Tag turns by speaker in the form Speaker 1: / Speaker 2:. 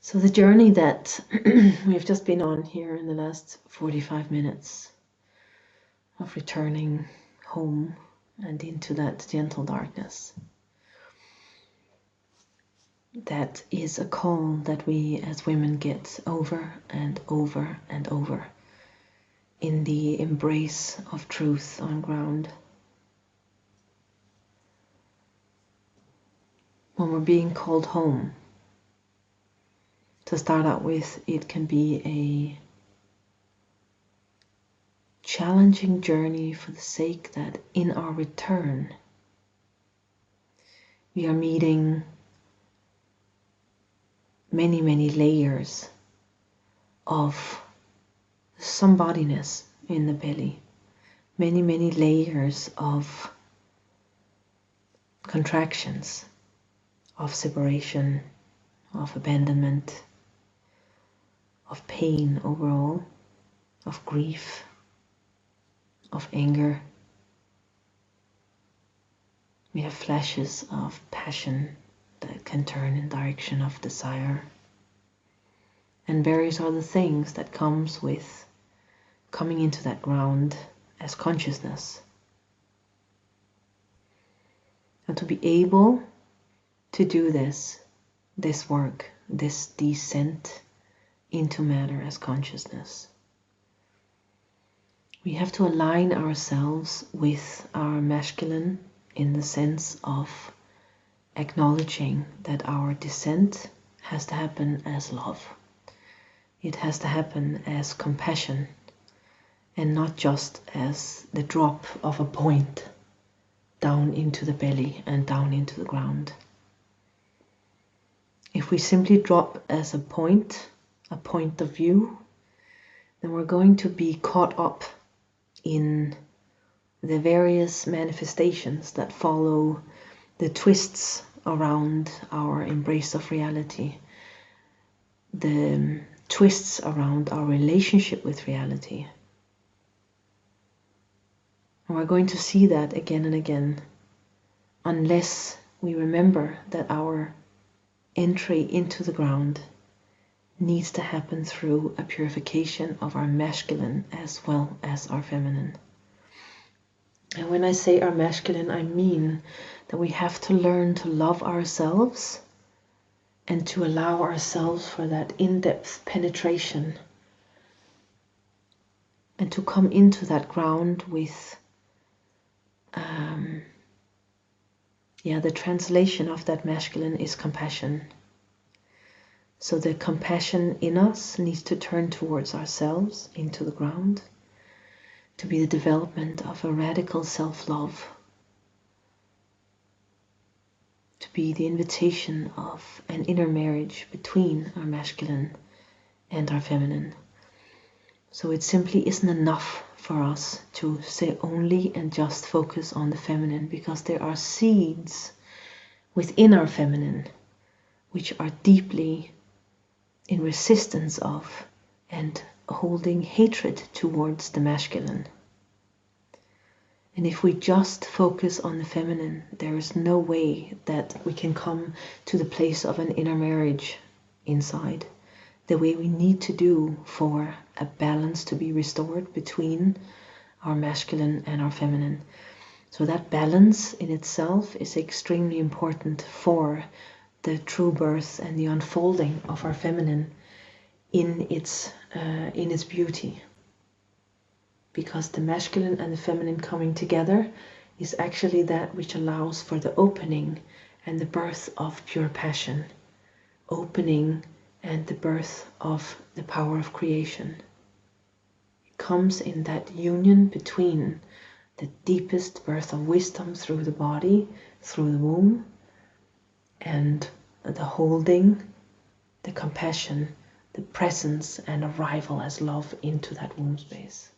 Speaker 1: So the journey that we've just been on here in the last 45 minutes of returning home and into that gentle darkness, that is a call that we as women get over and over and over in the embrace of truth on ground. When we're being called home, to start out with, it can be a challenging journey for the sake that in our return, we are meeting many, many layers of somebodyness in the belly, many, many layers of contractions, of separation, of abandonment, of pain overall, of grief, of anger. We have flashes of passion that can turn in direction of desire, and various other things that comes with coming into that ground as consciousness. And to be able to do this work, this descent into matter as consciousness, we have to align ourselves with our masculine in the sense of acknowledging that our descent has to happen as love. It has to happen as compassion, and not just as the drop of a point down into the belly and down into the ground. If we simply drop as a point of view, then we're going to be caught up in the various manifestations that follow the twists around our embrace of reality, the twists around our relationship with reality. And we're going to see that again and again, unless we remember that our entry into the ground needs to happen through a purification of our masculine as well as our feminine. And when I say our masculine, I mean that we have to learn to love ourselves and to allow ourselves for that in-depth penetration, and to come into that ground with the translation of that masculine is compassion. So the compassion in us needs to turn towards ourselves, into the ground, to be the development of a radical self-love, to be the invitation of an inner marriage between our masculine and our feminine. So it simply isn't enough for us to say only and just focus on the feminine, because there are seeds within our feminine which are deeply in resistance of and holding hatred towards the masculine. And if we just focus on the feminine, there is no way that we can come to the place of an inner marriage inside, the way we need to do for a balance to be restored between our masculine and our feminine. So that balance in itself is extremely important for the true birth and the unfolding of our feminine in its beauty. Because the masculine and the feminine coming together is actually that which allows for the opening and the birth of pure passion, opening and the birth of the power of creation. It comes in that union between the deepest birth of wisdom through the body, through the womb, and the holding, the compassion, the presence and arrival as love into that womb space.